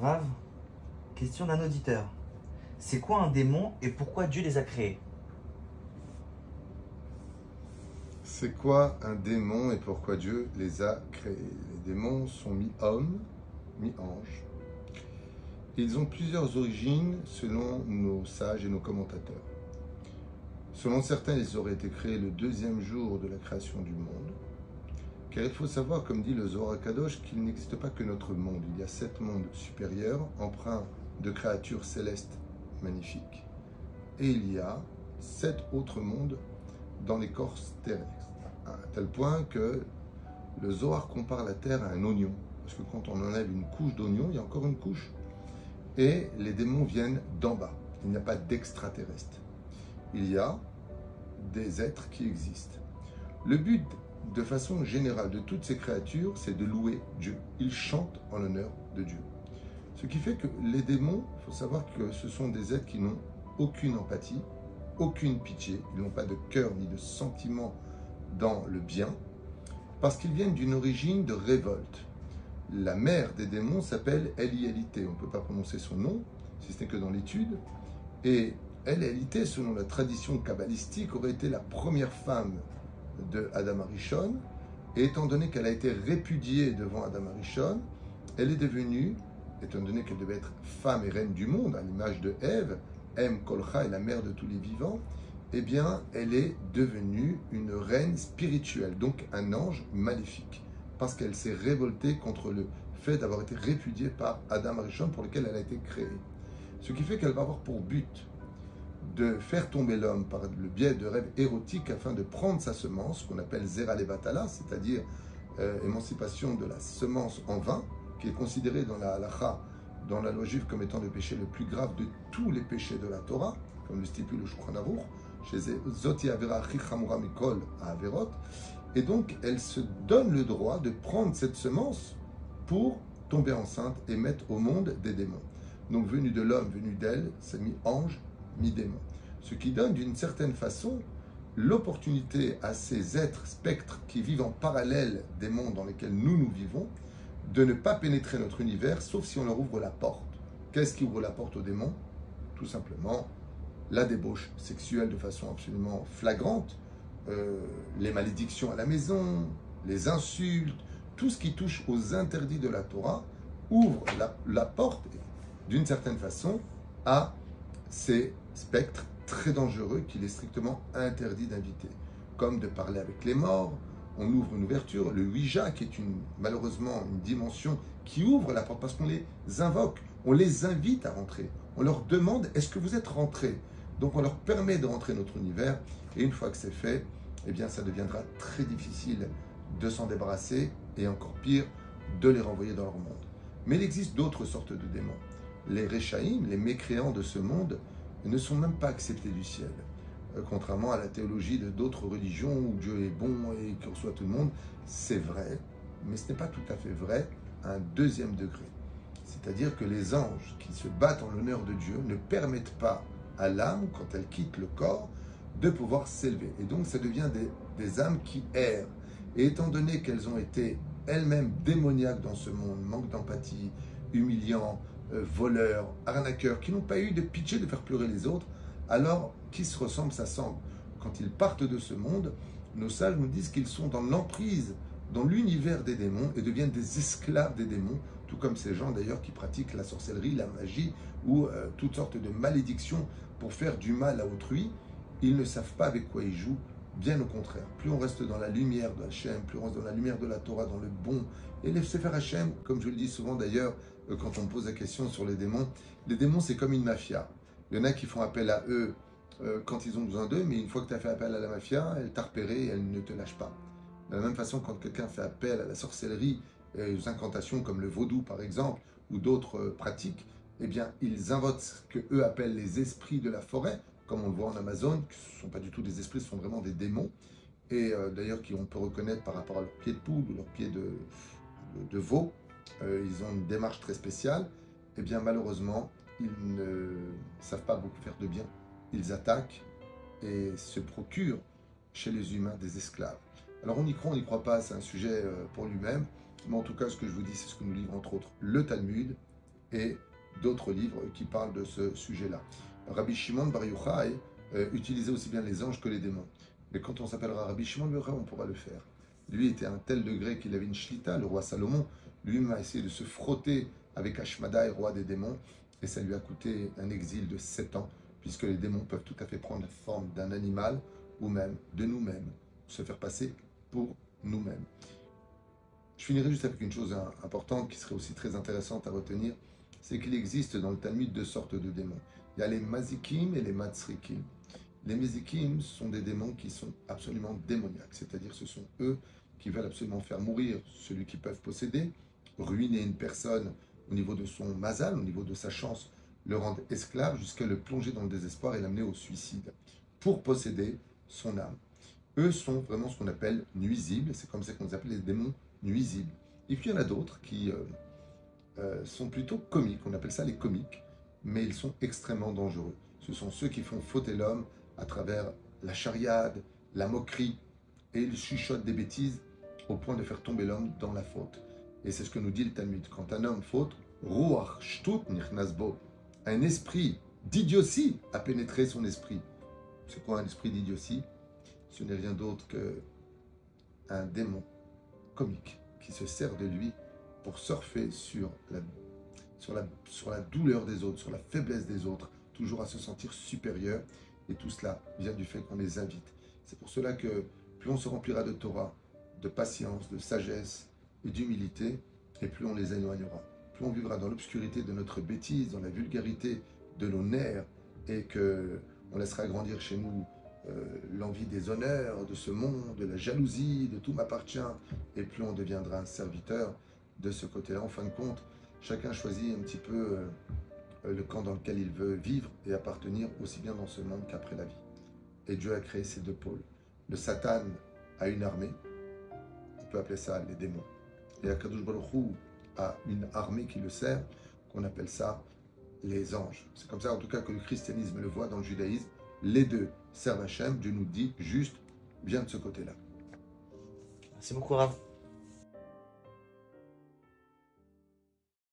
Rav, question d'un auditeur. C'est quoi un démon et pourquoi Dieu les a créés? C'est quoi un démon et pourquoi Dieu les a créés? Les démons sont mi-hommes, mi-anges. Ils ont plusieurs origines selon nos sages et nos commentateurs. Selon certains, ils auraient été créés le deuxième jour de la création du monde. Car il faut savoir, comme dit le Zohar Kadosh, qu'il n'existe pas que notre monde. Il y a 7 mondes supérieurs, empreints de créatures célestes magnifiques. Et il y a 7 autres mondes dans l'écorce terrestre. À tel point que le Zohar compare la Terre à un oignon. Parce que quand on enlève une couche d'oignon, il y a encore une couche. Et les démons viennent d'en bas. Il n'y a pas d'extraterrestres. Il y a des êtres qui existent. Le but, de façon générale, de toutes ces créatures, c'est de louer Dieu. Ils chantent en l'honneur de Dieu. Ce qui fait que les démons, il faut savoir que ce sont des êtres qui n'ont aucune empathie, aucune pitié, ils n'ont pas de cœur ni de sentiment dans le bien, parce qu'ils viennent d'une origine de révolte. La mère des démons s'appelle Elielité, on ne peut pas prononcer son nom, si ce n'est que dans l'étude, et Elielité, selon la tradition kabbalistique, aurait été la première femme de Adam Arishon, et étant donné qu'elle a été répudiée devant Adam Arishon, elle est devenue, étant donné qu'elle devait être femme et reine du monde, à l'image de Ève, Em Kolcha est la mère de tous les vivants, eh bien, elle est devenue une reine spirituelle, donc un ange maléfique, parce qu'elle s'est révoltée contre le fait d'avoir été répudiée par Adam Arishon, pour lequel elle a été créée. Ce qui fait qu'elle va avoir pour but de faire tomber l'homme par le biais de rêves érotiques afin de prendre sa semence, qu'on appelle Zera Levatala, c'est-à-dire émancipation de la semence en vain, qui est considérée dans la halacha, dans la loi juive, comme étant le péché le plus grave de tous les péchés de la Torah, comme le stipule le Shulchan Aruch, chez Zoti Avera Chi Chamura Mikol à Averot. Et donc, elle se donne le droit de prendre cette semence pour tomber enceinte et mettre au monde des démons. Donc, venu de l'homme, venu d'elle, c'est mi-ange, mi-démon. Ce qui donne d'une certaine façon l'opportunité à ces êtres spectres qui vivent en parallèle des mondes dans lesquels nous vivons, de ne pas pénétrer notre univers, sauf si on leur ouvre la porte. Qu'est-ce qui ouvre la porte aux démons? Tout simplement la débauche sexuelle de façon absolument flagrante, les malédictions à la maison, les insultes, tout ce qui touche aux interdits de la Torah ouvre la porte, d'une certaine façon, à ces spectres très dangereux qu'il est strictement interdit d'inviter, comme de parler avec les morts. On ouvre une ouverture, le Ouija, qui est malheureusement une dimension qui ouvre la porte parce qu'on les invoque, on les invite à rentrer, on leur demande est-ce que vous êtes rentrés? Donc on leur permet de rentrer dans notre univers, et une fois que c'est fait, eh bien ça deviendra très difficile de s'en débarrasser, et encore pire, de les renvoyer dans leur monde. Mais il existe d'autres sortes de démons. Les Réchaïm, les mécréants de ce monde, ne sont même pas acceptés du ciel. Contrairement à la théologie de d'autres religions où Dieu est bon et qu'il reçoit tout le monde, c'est vrai, mais ce n'est pas tout à fait vrai à un deuxième degré. C'est-à-dire que les anges qui se battent en l'honneur de Dieu ne permettent pas à l'âme, quand elle quitte le corps, de pouvoir s'élever. Et donc ça devient des âmes qui errent. Et étant donné qu'elles ont été elles-mêmes démoniaques dans ce monde, manque d'empathie, humiliants, voleurs, arnaqueurs, qui n'ont pas eu de pitié de faire pleurer les autres, alors qui se ressemble s'assemble. Quand ils partent de ce monde, nos sages nous disent qu'ils sont dans l'emprise, dans l'univers des démons, et deviennent des esclaves des démons, tout comme ces gens d'ailleurs qui pratiquent la sorcellerie, la magie, ou toutes sortes de malédictions pour faire du mal à autrui. Ils ne savent pas avec quoi ils jouent, bien au contraire. Plus on reste dans la lumière de Hachem, plus on reste dans la lumière de la Torah, dans le bon, et les Sefer Hachem, comme je le dis souvent d'ailleurs, quand on me pose la question sur les démons c'est comme une mafia. Il y en a qui font appel à eux quand ils ont besoin d'eux, mais une fois que tu as fait appel à la mafia, elle t'a repéré et elle ne te lâche pas. De la même façon, quand quelqu'un fait appel à la sorcellerie, aux incantations comme le vaudou par exemple, ou d'autres pratiques, eh bien, ils invoquent ce qu'eux appellent les esprits de la forêt, comme on le voit en Amazon, qui ne sont pas du tout des esprits, ce sont vraiment des démons, et d'ailleurs qu'on peut reconnaître par rapport à leurs pieds de poule ou leurs pieds de veau. Ils ont une démarche très spéciale. Eh bien, malheureusement, ils ne savent pas beaucoup faire de bien. Ils attaquent et se procurent chez les humains des esclaves. Alors, on y croit, on n'y croit pas, c'est un sujet pour lui-même. Mais en tout cas, ce que je vous dis, c'est ce que nous livre entre autres le Talmud et d'autres livres qui parlent de ce sujet-là. Rabbi Shimon Bar Yochai utilisait aussi bien les anges que les démons. Mais quand on s'appellera Rabbi Shimon Bar Yochai, on pourra le faire. Lui était à un tel degré qu'il avait une shlita, le roi Salomon. Lui-même a essayé de se frotter avec Ashmadaï, roi des démons, et ça lui a coûté un exil de 7 ans, puisque les démons peuvent tout à fait prendre la forme d'un animal ou même de nous-mêmes, se faire passer pour nous-mêmes. Je finirai juste avec une chose importante qui serait aussi très intéressante à retenir, c'est qu'il existe dans le Talmud deux sortes de démons. Il y a les mazikim et les matzrikim. Les mazikim sont des démons qui sont absolument démoniaques, c'est-à-dire ce sont eux qui veulent absolument faire mourir celui qu'ils peuvent posséder, ruiner une personne au niveau de son mazal, au niveau de sa chance, le rendre esclave jusqu'à le plonger dans le désespoir et l'amener au suicide pour posséder son âme. Eux sont vraiment ce qu'on appelle nuisibles, c'est comme ça qu'on les appelle les démons nuisibles. Et puis il y en a d'autres qui sont plutôt comiques, on appelle ça les comiques, mais ils sont extrêmement dangereux. Ce sont ceux qui font fauter l'homme à travers la chariade, la moquerie, et ils chuchotent des bêtises au point de faire tomber l'homme dans la faute. Et c'est ce que nous dit le Talmud. Quand un homme faute, ruach shtut nichnas bo, un esprit d'idiotie a pénétré son esprit. C'est quoi un esprit d'idiotie? Ce n'est rien d'autre qu'un démon comique qui se sert de lui pour surfer sur la douleur des autres, sur la faiblesse des autres, toujours à se sentir supérieur. Et tout cela vient du fait qu'on les invite. C'est pour cela que plus on se remplira de Torah, de patience, de sagesse et d'humilité, et plus on les éloignera. Plus on vivra dans l'obscurité de notre bêtise, dans la vulgarité de nos nerfs, et qu'on laissera grandir chez nous l'envie des honneurs de ce monde, de la jalousie, de tout m'appartient, et plus on deviendra un serviteur de ce côté-là. En fin de compte, chacun choisit un petit peu le camp dans lequel il veut vivre et appartenir aussi bien dans ce monde qu'après la vie. Et Dieu a créé ces deux pôles. Le Satan a une armée, on peut appeler ça les démons. Et Akadosh Baruch Hu a une armée qui le sert, qu'on appelle ça les anges. C'est comme ça en tout cas que le christianisme le voit dans le judaïsme. Les deux servent Hachem, Dieu nous dit juste, viens de ce côté-là. Merci beaucoup, Rav.